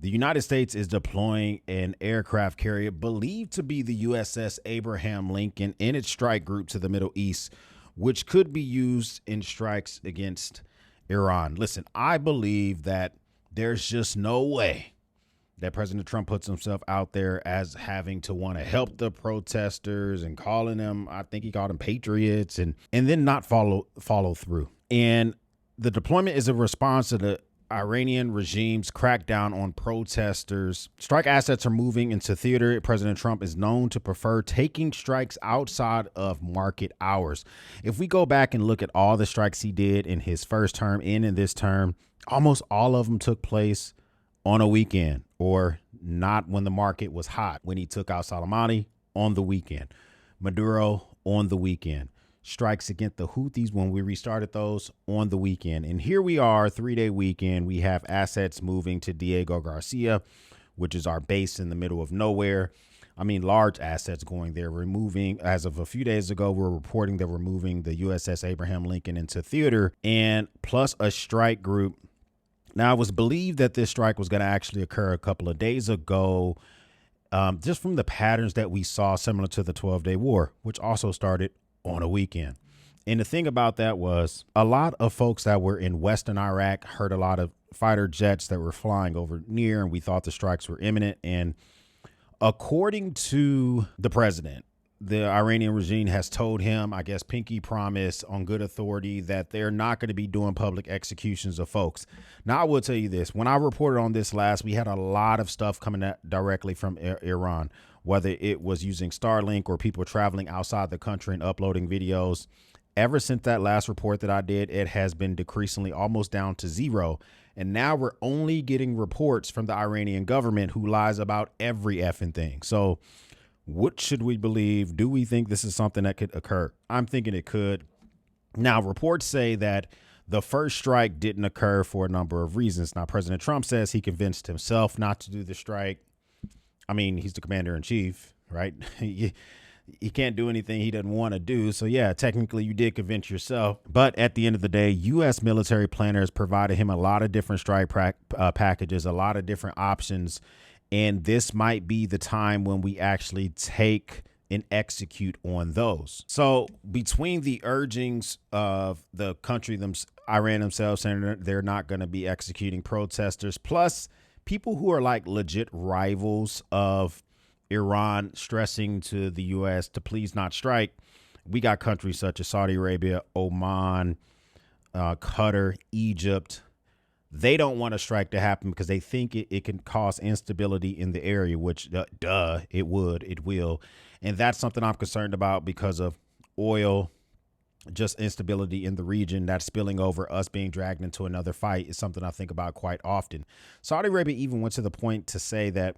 The United States is deploying an aircraft carrier believed to be the USS Abraham Lincoln in its strike group to the Middle East, which could be used in strikes against Iran. Listen, I believe that there's just no way that President Trump puts himself out there as having to want to help the protesters and calling them, I think he called them patriots, and then not follow through. And the deployment is a response to the Iranian regime's crackdown on protesters. Strike assets are moving into theater. President Trump is known to prefer taking strikes outside of market hours. If we go back and look at all the strikes he did in his first term and in this term, almost all of them took place on a weekend, or not when the market was hot. When he took out Soleimani on the weekend, Maduro on the weekend, strikes against the Houthis when we restarted those on the weekend. And here we are, 3-day weekend. We have assets moving to Diego Garcia, which is our base in the middle of nowhere. I mean, large assets going there. Removing, as of a few days ago, we're reporting that we're moving the USS Abraham Lincoln into theater, and plus a strike group. Now, it was believed that this strike was going to actually occur a couple of days ago, just from the patterns that we saw similar to the 12-day war, which also started on a weekend. And the thing about that was a lot of folks that were in Western Iraq heard a lot of fighter jets that were flying over near, and we thought the strikes were imminent. And according to the president, the Iranian regime has told him, I guess, pinky promise on good authority, that they're not going to be doing public executions of folks. Now, I will tell you this. When I reported on this last, we had a lot of stuff coming directly from Iran, whether it was using Starlink or people traveling outside the country and uploading videos. Ever since that last report that I did, it has been decreasingly almost down to zero. And now we're only getting reports from the Iranian government, who lies about every effing thing. So what should we believe? Do we think this is something that could occur? I'm thinking it could. Now, reports say that the first strike didn't occur for a number of reasons. Now, President Trump says he convinced himself not to do the strike. I mean, he's the commander in chief, right? He can't do anything he doesn't want to do. So, yeah, technically you did convince yourself. But at the end of the day, U.S. military planners provided him a lot of different strike packages, a lot of different options. And this might be the time when we actually take and execute on those. So between the urgings of the country, Iran themselves saying they're not going to be executing protesters, plus people who are like legit rivals of Iran stressing to the U.S. to please not strike, we got countries such as Saudi Arabia, Oman, Qatar, Egypt. They don't want a strike to happen because they think it can cause instability in the area, which it will. And that's something I'm concerned about because of oil, just instability in the region that's spilling over, us being dragged into another fight is something I think about quite often. Saudi Arabia even went to the point to say that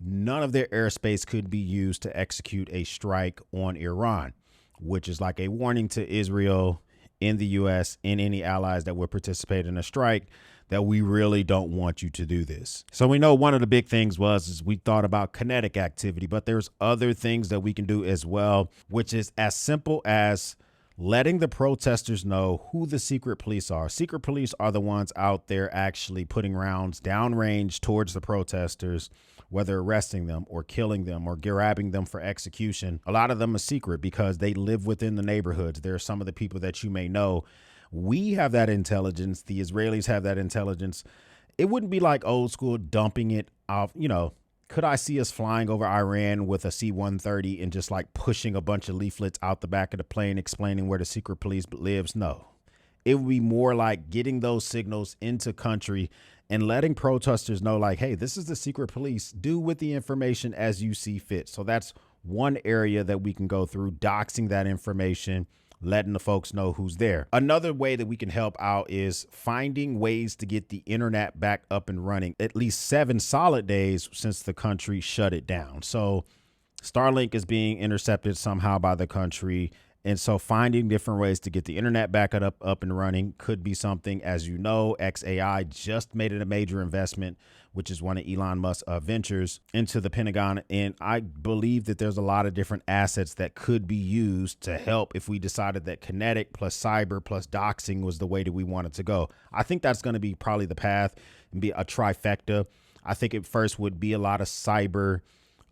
none of their airspace could be used to execute a strike on Iran, which is like a warning to Israel in the U.S. and any allies that would participate in a strike that we really don't want you to do this. So we know one of the big things is we thought about kinetic activity, but there's other things that we can do as well, which is as simple as letting the protesters know who the secret police are. Secret police are the ones out there actually putting rounds downrange towards the protesters, whether arresting them or killing them or grabbing them for execution. A lot of them are secret because they live within the neighborhoods. There are some of the people that you may know. We have that intelligence. The Israelis have that intelligence. It wouldn't be like old school dumping it off. You know, could I see us flying over Iran with a C-130 and just like pushing a bunch of leaflets out the back of the plane explaining where the secret police lives? No, it would be more like getting those signals into country and letting protesters know, like, hey, this is the secret police. Do with the information as you see fit. So that's one area that we can go through, doxing that information, letting the folks know who's there. Another way that we can help out is finding ways to get the internet back up and running. At least 7 solid days since the country shut it down. So Starlink is being intercepted somehow by the country. And so finding different ways to get the internet back up and running could be something. As you know, XAI just made it a major investment, which is one of Elon Musk's ventures into the Pentagon. And I believe that there's a lot of different assets that could be used to help if we decided that kinetic plus cyber plus doxing was the way that we wanted to go. I think that's going to be probably the path and be a trifecta. I think at first would be a lot of cyber,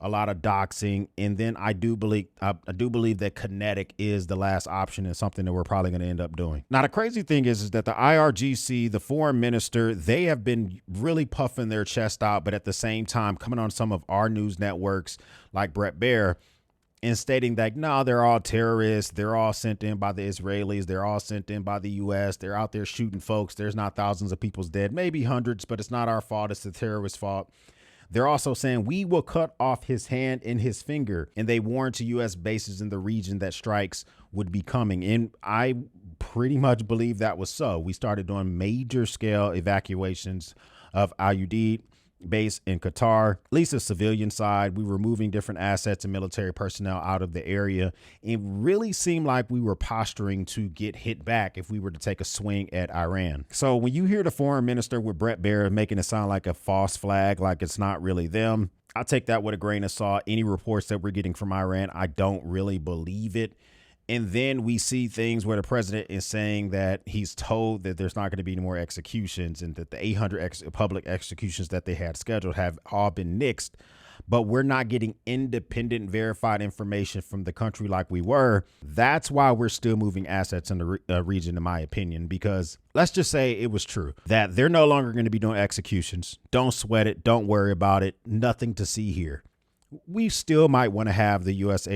a lot of doxing, and then I do believe that kinetic is the last option and something that we're probably going to end up doing. Now, the crazy thing is that the IRGC, the foreign minister, they have been really puffing their chest out, but at the same time coming on some of our news networks like Brett Baer and stating that, no, they're all terrorists. They're all sent in by the Israelis. They're all sent in by the U.S. They're out there shooting folks. There's not thousands of people dead, maybe hundreds, but it's not our fault. It's the terrorists' fault. They're also saying we will cut off his hand and his finger, and they warned to U.S. bases in the region that strikes would be coming. And I pretty much believe that was so. We started doing major scale evacuations of IUD base in Qatar, at least the civilian side. We were moving different assets and military personnel out of the area. It really seemed like we were posturing to get hit back if we were to take a swing at Iran. So when you hear the foreign minister with Brett Baer making it sound like a false flag, like it's not really them, I take that with a grain of salt. Any reports that we're getting from Iran, I don't really believe it. And then we see things where the president is saying that he's told that there's not going to be any more executions and that the 800 public executions that they had scheduled have all been nixed. But we're not getting independent verified information from the country like we were. That's why we're still moving assets in the region, in my opinion, because let's just say it was true that they're no longer going to be doing executions. Don't sweat it. Don't worry about it. Nothing to see here. We still might want to have the USS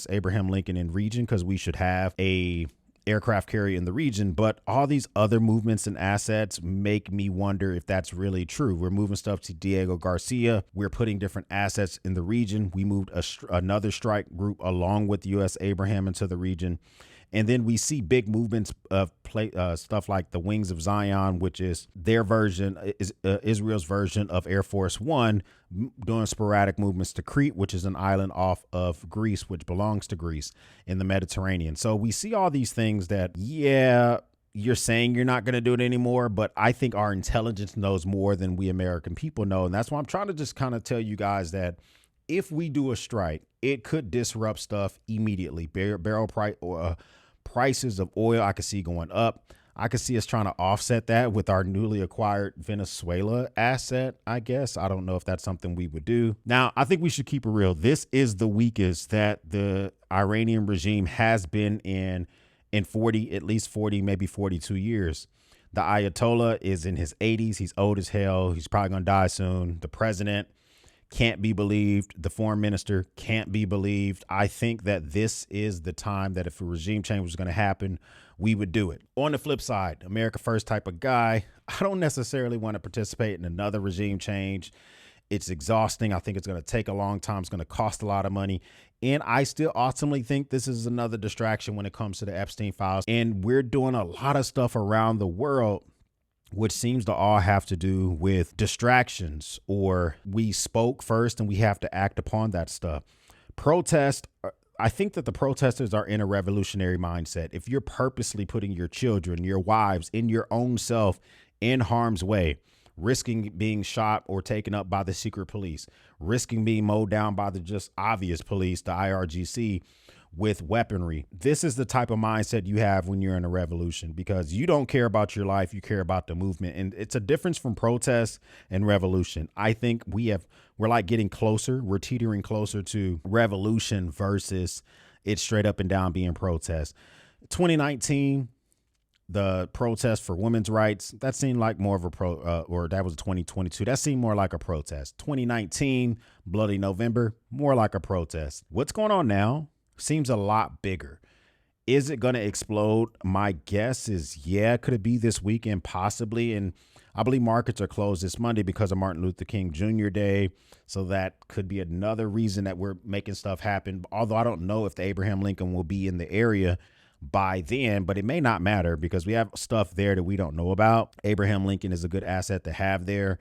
Abraham Lincoln in region because we should have a aircraft carrier in the region. But all these other movements and assets make me wonder if that's really true. We're moving stuff to Diego Garcia. We're putting different assets in the region. We moved another strike group along with US Abraham into the region. And then we see big movements of stuff like the Wings of Zion, which is their version, Israel's version of Air Force One, doing sporadic movements to Crete, which is an island off of Greece, which belongs to Greece in the Mediterranean. So we see all these things that, yeah, you're saying you're not going to do it anymore, but I think our intelligence knows more than we American people know. And that's why I'm trying to just kind of tell you guys that if we do a strike, it could disrupt stuff immediately. Barrel price or prices of oil, I could see going up. I could see us trying to offset that with our newly acquired Venezuela asset, I guess. I don't know if that's something we would do. Now, I think we should keep it real. This is the weakest that the Iranian regime has been in 40, at least 40, maybe 42 years. The Ayatollah is in his 80s. He's old as hell. He's probably going to die soon. The president can't be believed. The foreign minister can't be believed. I think that this is the time that if a regime change was going to happen, we would do it. On the flip side, America first type of guy, I don't necessarily want to participate in another regime change. It's exhausting. I think it's going to take a long time. It's going to cost a lot of money. And I still ultimately think this is another distraction when it comes to the Epstein files. And we're doing a lot of stuff around the world which seems to all have to do with distractions, or we spoke first and we have to act upon that stuff. Protest. I think that the protesters are in a revolutionary mindset. If you're purposely putting your children, your wives, in your own self in harm's way, risking being shot or taken up by the secret police, risking being mowed down by the just obvious police, the IRGC, with weaponry. This is the type of mindset you have when you're in a revolution, because you don't care about your life. You care about the movement. And it's a difference from protest and revolution. I think we're like getting closer. We're teetering closer to revolution versus it's straight up and down being protest. 2019, the protest for women's rights, that seemed like more of a or that was 2022. That seemed more like a protest. 2019, Bloody November, more like a protest. What's going on now seems a lot bigger. Is it going to explode? My guess is, yeah. Could it be this weekend? Possibly. And I believe markets are closed this Monday because of Martin Luther King Jr. Day. So that could be another reason that we're making stuff happen. Although I don't know if the Abraham Lincoln will be in the area by then, but it may not matter because we have stuff there that we don't know about. Abraham Lincoln is a good asset to have there.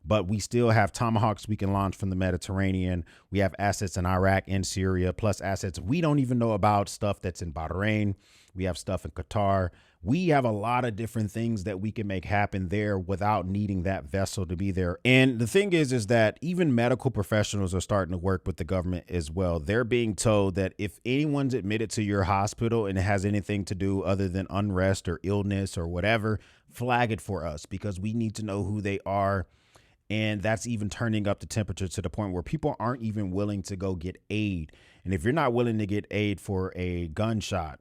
But we still have Tomahawks we can launch from the Mediterranean. We have assets in Iraq and Syria, plus assets we don't even know about, stuff that's in Bahrain. We have stuff in Qatar. We have a lot of different things that we can make happen there without needing that vessel to be there. And the thing is that even medical professionals are starting to work with the government as well. They're being told that if anyone's admitted to your hospital and it has anything to do other than unrest or illness or whatever, flag it for us because we need to know who they are. And that's even turning up the temperature to the point where people aren't even willing to go get aid. And if you're not willing to get aid for a gunshot,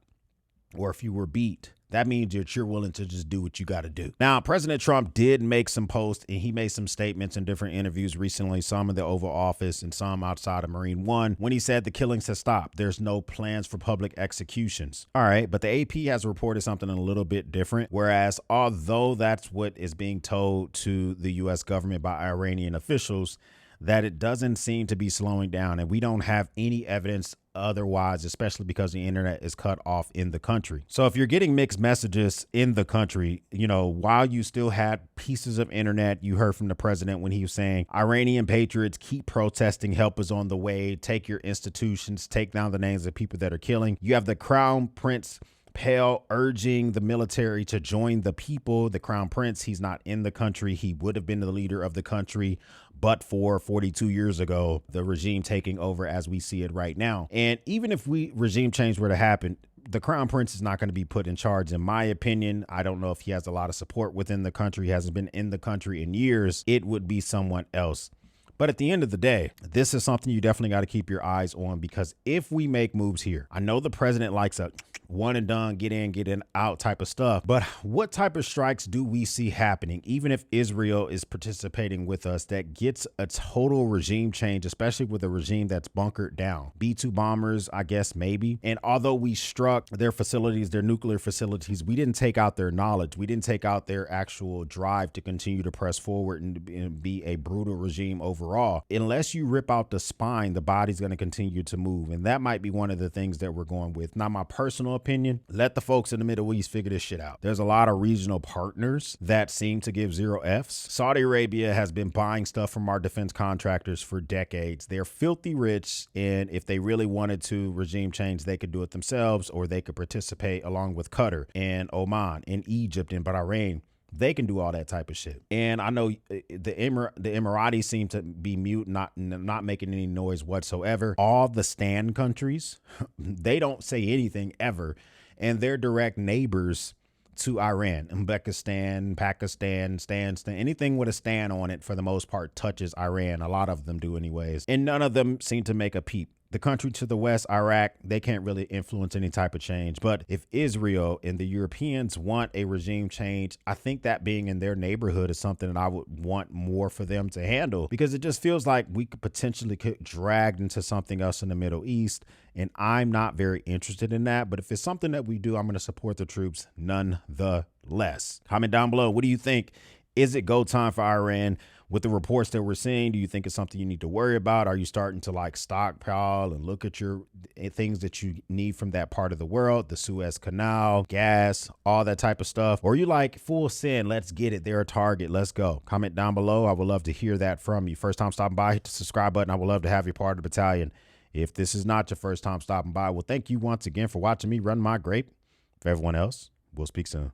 or if you were beat, that means that you're willing to just do what you got to do. Now, President Trump did make some posts and he made some statements in different interviews recently, some in the Oval Office and some outside of Marine One, when he said the killings have stopped. There's no plans for public executions. All right, but the AP has reported something a little bit different, whereas although that's what is being told to the U.S. government by Iranian officials, that it doesn't seem to be slowing down, and we don't have any evidence otherwise, especially because the internet is cut off in the country. So if you're getting mixed messages in the country, you know, while you still had pieces of internet, you heard from the president when he was saying Iranian patriots keep protesting, help is on the way, take your institutions, take down the names of people that are killing. You have the Crown Prince Pale urging the military to join the people. The Crown Prince, he's not in the country. He would have been the leader of the country, but for 42 years ago, the regime taking over as we see it right now. And even if regime change were to happen, the Crown Prince is not going to be put in charge, in my opinion. I don't know if he has a lot of support within the country. He hasn't been in the country in years. It would be someone else. But at the end of the day, this is something you definitely got to keep your eyes on, because if we make moves here, I know the president likes a one and done, get in out type of stuff. But what type of strikes do we see happening, even if Israel is participating with us, that gets a total regime change, especially with a regime that's bunkered down? B-2 bombers, I guess, maybe. And although we struck their facilities, their nuclear facilities, we didn't take out their knowledge. We didn't take out their actual drive to continue to press forward and be a brutal regime overall. Unless you rip out the spine, the body's going to continue to move. And that might be one of the things that we're going with. Now, my personal opinion, let the folks in the Middle East figure this shit out. There's a lot of regional partners that seem to give zero Fs. Saudi Arabia has been buying stuff from our defense contractors for decades. They're filthy rich, and if they really wanted to regime change, they could do it themselves, or they could participate along with Qatar and Oman and Egypt and Bahrain. They can do all that type of shit. And I know the Emiratis seem to be mute, not making any noise whatsoever. All the stand countries, they don't say anything ever. And they're direct neighbors to Iran. Uzbekistan, Pakistan, anything with a stand on it for the most part touches Iran. A lot of them do anyways. And none of them seem to make a peep. The country to the west, Iraq, they can't really influence any type of change. But if Israel and the Europeans want a regime change, I think that being in their neighborhood is something that I would want more for them to handle, because it just feels like we could potentially get dragged into something else in the Middle East. And I'm not very interested in that. But if it's something that we do, I'm going to support the troops nonetheless. Comment down below. What do you think? Is it go time for Iran? With the reports that we're seeing, do you think it's something you need to worry about? Are you starting to like stockpile and look at your things that you need from that part of the world, the Suez Canal, gas, all that type of stuff? Or are you like full send, let's get it, they're a target, let's go? Comment down below. I would love to hear that from you. First time stopping by, hit the subscribe button. I would love to have you part of the battalion. If this is not your first time stopping by, well, thank you once again for watching me run my grape. For everyone else, we'll speak soon.